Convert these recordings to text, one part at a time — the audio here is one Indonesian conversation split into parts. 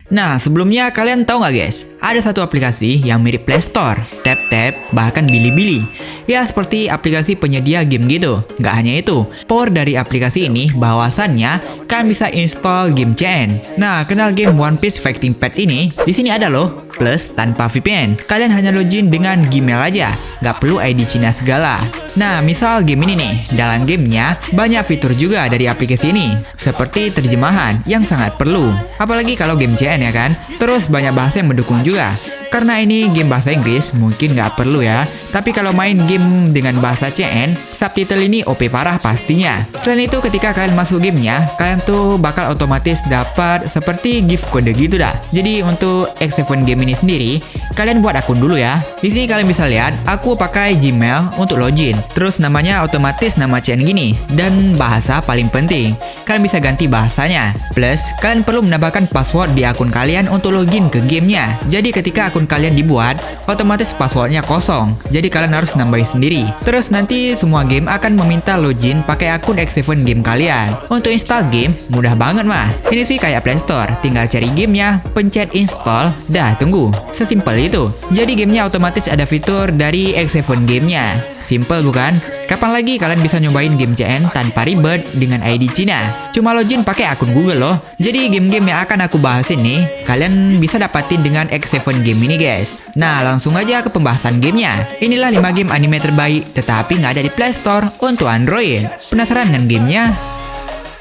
Nah, sebelumnya kalian tahu nggak guys? Ada satu aplikasi yang mirip Play Store, TapTap, bahkan Bilibili. Ya, seperti aplikasi penyedia game gitu. Nggak hanya itu, power dari aplikasi ini bahwasannya kalian bisa install game CN. Nah, kenal game One Piece Fighting Pet ini? Di sini ada loh, plus tanpa VPN. Kalian hanya login dengan Gmail aja, nggak perlu ID Cina segala. Nah, misal game ini nih, dalam gamenya banyak fitur juga dari aplikasi ini, seperti terjemahan yang sangat perlu. Apalagi kalau game CN ya kan, terus banyak bahasa yang mendukung juga. Karena ini game bahasa Inggris, mungkin nggak perlu ya. Tapi kalau main game dengan bahasa CN, subtitle ini OP parah pastinya. Selain itu, ketika kalian masuk gamenya, kalian tuh bakal otomatis dapat seperti gift code gitu dah. Jadi untuk X7 game ini sendiri, kalian buat akun dulu ya. Di sini kalian bisa lihat, aku pakai Gmail untuk login. Terus namanya otomatis nama CN gini. Dan bahasa paling penting, kalian bisa ganti bahasanya. Plus, kalian perlu menambahkan password di akun kalian untuk login ke gamenya. Jadi ketika akun kalian dibuat, otomatis passwordnya kosong. Jadi kalian harus nambahin sendiri. Terus nanti semua game akan meminta login pakai akun X7 game kalian. Untuk install game, mudah banget mah. Ini sih kayak Play Store, tinggal cari gamenya, pencet install, dah tunggu. Sesimpel itu. Jadi gamenya otomatis ada fitur dari X7 gamenya. Simple bukan? Kapan lagi kalian bisa nyobain game CN tanpa ribet dengan ID Cina? Cuma login pakai akun Google loh. Jadi game-game yang akan aku bahas ini, kalian bisa dapatin dengan X7 game ini guys. Nah, langsung aja ke pembahasan gamenya. Inilah 5 game anime terbaik, tetapi nggak ada di Play Store untuk Android. Penasaran dengan gamenya?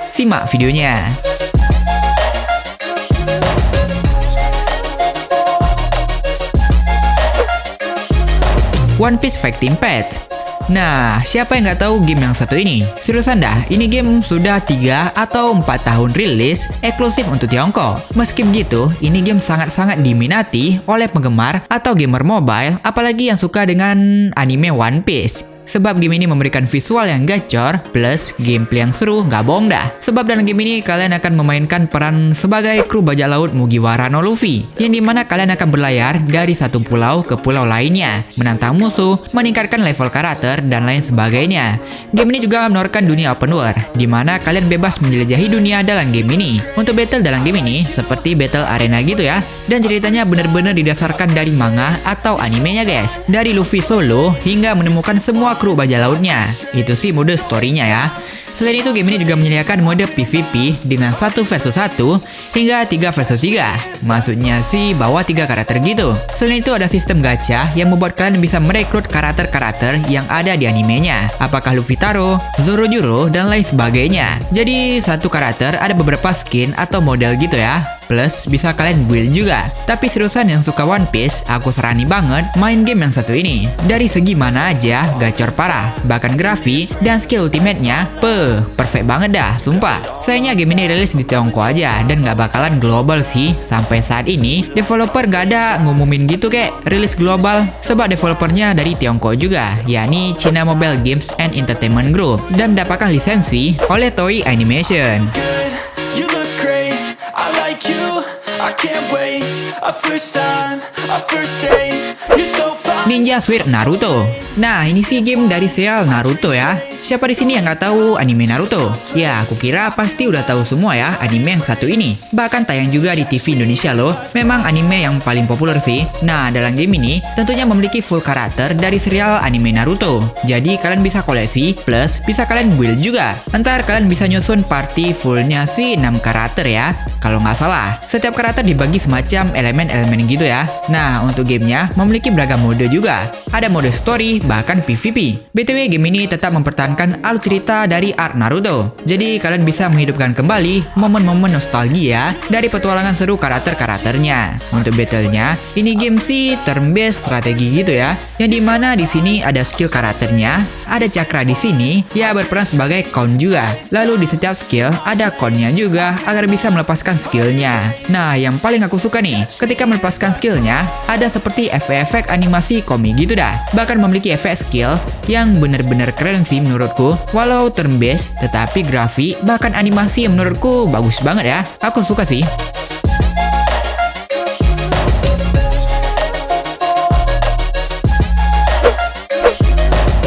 Simak videonya. One Piece Fighting Pet. Nah, siapa yang nggak tahu game yang satu ini? Seriusan dah, ini game sudah 3 atau 4 tahun rilis, eksklusif untuk Tiongkok. Meski begitu, ini game sangat-sangat diminati oleh penggemar atau gamer mobile, apalagi yang suka dengan anime One Piece. Sebab game ini memberikan visual yang gacor, plus gameplay yang seru, nggak bohong dah. Sebab dalam game ini kalian akan memainkan peran sebagai kru bajak laut Mugiwara no Luffy, yang dimana kalian akan berlayar dari satu pulau ke pulau lainnya, menantang musuh, meningkatkan level karakter, dan lain sebagainya. Game ini juga menawarkan dunia open world, dimana kalian bebas menjelajahi dunia dalam game ini. Untuk battle dalam game ini, seperti battle arena gitu ya, dan ceritanya benar-benar didasarkan dari manga atau animenya guys. Dari Luffy solo, hingga menemukan semua kru bajak lautnya. Itu sih mode story-nya ya. Selain itu, game ini juga menyediakan mode PvP dengan 1 versus 1 hingga 3 versus 3. Maksudnya sih bawa 3 karakter gitu. Selain itu, ada sistem gacha yang membuat kalian bisa merekrut karakter-karakter yang ada di animenya. Apakah Luffy Taro, Zoro Juro, dan lain sebagainya. Jadi, satu karakter ada beberapa skin atau model gitu ya. Plus, bisa kalian build juga. Tapi seriusan yang suka One Piece, aku sarani banget main game yang satu ini. Dari segi mana aja, gacor parah. Bahkan grafik dan skill ultimate-nya, perfect banget dah, sumpah. Sayangnya game ini rilis di Tiongkok aja, dan nggak bakalan global sih. Sampai saat ini, developer nggak ada ngumumin gitu kayak rilis global. Sebab developernya dari Tiongkok juga, yakni China Mobile Games and Entertainment Group. Dan mendapatkan lisensi oleh Toei Animation. Ninja Sword Naruto. Nah, ini sih game dari serial Naruto ya. Siapa di sini yang nggak tahu anime Naruto? Ya, aku kira pasti udah tahu semua ya anime yang satu ini. Bahkan tayang juga di TV Indonesia loh. Memang anime yang paling populer sih. Nah, dalam game ini tentunya memiliki full karakter dari serial anime Naruto. Jadi kalian bisa koleksi, plus bisa kalian build juga. Ntar kalian bisa nyusun party fullnya sih 6 karakter ya. Kalau nggak salah, setiap karakter dibagi semacam elemen-elemen gitu ya. Nah, untuk gamenya memiliki beragam mode juga. Ada mode story, bahkan PvP. BTW, game ini tetap mempertahankan alur cerita dari arc Naruto. Jadi kalian bisa menghidupkan kembali momen-momen nostalgia dari petualangan seru karakter-karakternya. Untuk battle-nya, ini game sih turn-based strategi gitu ya. Yang dimana di sini ada skill karakternya, ada cakra di sini, ya berperan sebagai count juga. Lalu di setiap skill ada count-nya juga agar bisa melepaskan skillnya. Nah, yang paling aku suka nih, ketika melepaskan skillnya, ada seperti efek-efek animasi komik gitu dah. Bahkan memiliki efek skill yang bener-bener keren sih menurutku. Walau turn based, tetapi grafik bahkan animasi yang menurutku bagus banget ya. Aku suka sih.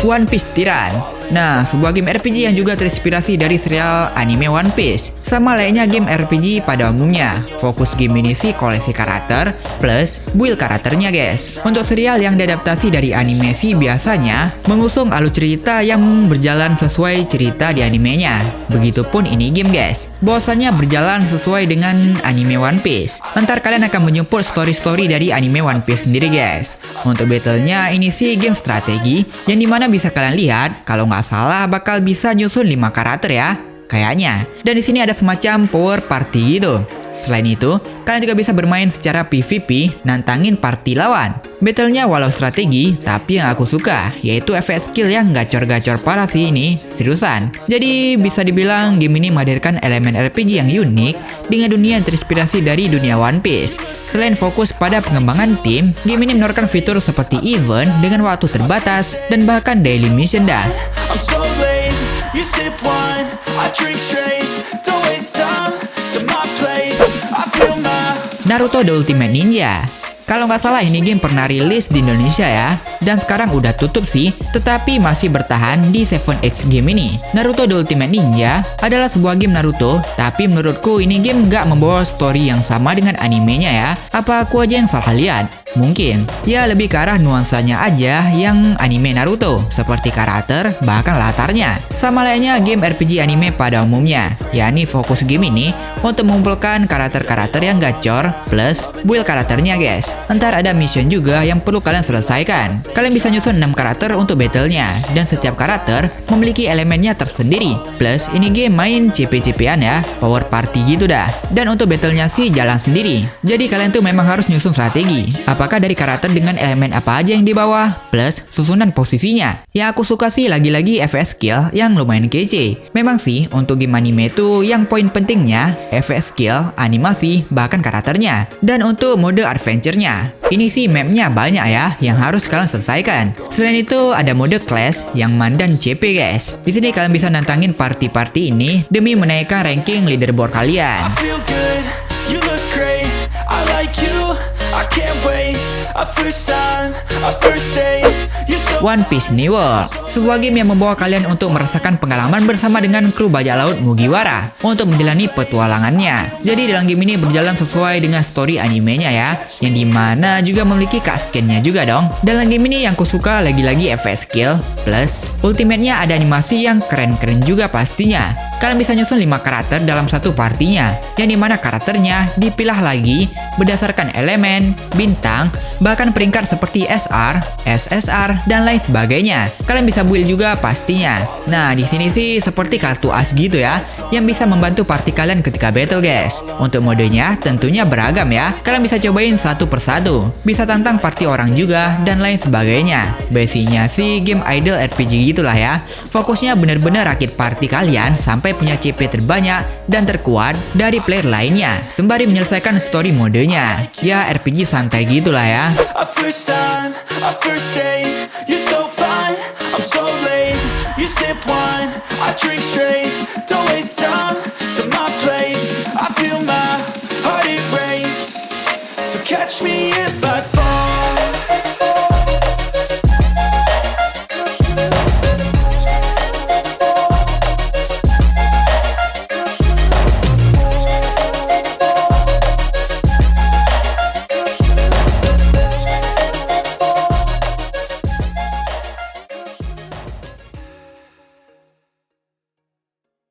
One Piece Tyran. Nah, sebuah game RPG yang juga terinspirasi dari serial anime One Piece. Sama layaknya game RPG pada umumnya, fokus game ini sih koleksi karakter plus build karakternya guys. Untuk serial yang diadaptasi dari animasi biasanya mengusung alur cerita yang berjalan sesuai cerita di animenya. Begitupun ini game guys, bahwasannya berjalan sesuai dengan anime One Piece. Ntar kalian akan menjemput story-story dari anime One Piece sendiri guys. Untuk battlenya ini sih game strategi yang dimana bisa kalian lihat kalau nggak salah bakal bisa nyusun 5 karakter ya kayaknya. Dan di sini ada semacam power party gitu. Selain itu, kalian juga bisa bermain secara PvP nantangin party lawan. Battlenya walau strategi, tapi yang aku suka yaitu efek skill yang gacor-gacor parah sih ini, seriusan. Jadi bisa dibilang game ini menghadirkan elemen RPG yang unik dengan dunia yang terinspirasi dari dunia One Piece. Selain fokus pada pengembangan tim, game ini menawarkan fitur seperti event dengan waktu terbatas dan bahkan daily mission dah. You sip wine, I drink straight. Don't waste time to my place. I feel my Naruto The Ultimate Ninja. Kalau nggak salah ini game pernah rilis di Indonesia ya, dan sekarang udah tutup sih, tetapi masih bertahan di 7X game ini. Naruto The Ultimate Ninja adalah sebuah game Naruto, tapi menurutku ini game nggak membawa story yang sama dengan animenya ya. Apa aku aja yang salah lihat? Mungkin, ya lebih ke arah nuansanya aja yang anime Naruto, seperti karakter, bahkan latarnya. Sama layaknya game RPG anime pada umumnya, yakni fokus game ini untuk mengumpulkan karakter-karakter yang gacor plus build karakternya guys. Ntar ada mission juga yang perlu kalian selesaikan. Kalian bisa nyusun 6 karakter untuk battlenya, dan setiap karakter memiliki elemennya tersendiri. Plus ini game main CP-CP-an ya, power party gitu dah. Dan untuk battlenya sih jalan sendiri. Jadi kalian tuh memang harus nyusun strategi. Apakah dari karakter dengan elemen apa aja yang di bawah, plus susunan posisinya. Yang aku suka sih lagi-lagi FS skill yang lumayan kece. Memang sih untuk game anime itu yang poin pentingnya FS skill, animasi, bahkan karakternya. Dan untuk mode adventure-nya, ini sih mapnya banyak ya yang harus kalian selesaikan. Selain itu ada mode clash yang mandan CP guys. Di sini kalian bisa nantangin party-party ini demi menaikkan ranking leaderboard kalian. One Piece New World, sebuah game yang membawa kalian untuk merasakan pengalaman bersama dengan kru bajak laut Mugiwara untuk menjalani petualangannya. Jadi dalam game ini berjalan sesuai dengan story animenya ya, yang dimana juga memiliki cutscene-nya juga dong. Dalam game ini yang kusuka lagi-lagi FS skill plus ultimate-nya ada animasi yang keren-keren juga pastinya. Kalian bisa nyusun 5 karakter dalam satu partinya, yang dimana karakternya dipilah lagi berdasarkan elemen, bintang, bahkan peringkat seperti SR, SSR, dan lain sebagainya. Kalian bisa build juga pastinya. Nah, di sini sih seperti kartu as gitu ya, yang bisa membantu party kalian ketika battle guys. Untuk modenya tentunya beragam ya. Kalian bisa cobain satu persatu. Bisa tantang party orang juga dan lain sebagainya. Basicnya sih game idol RPG gitulah ya. Fokusnya bener-bener rakit party kalian sampai punya CP terbanyak dan terkuat dari player lainnya, sembari menyelesaikan story modenya. Ya RPG santai gitulah ya. Catch me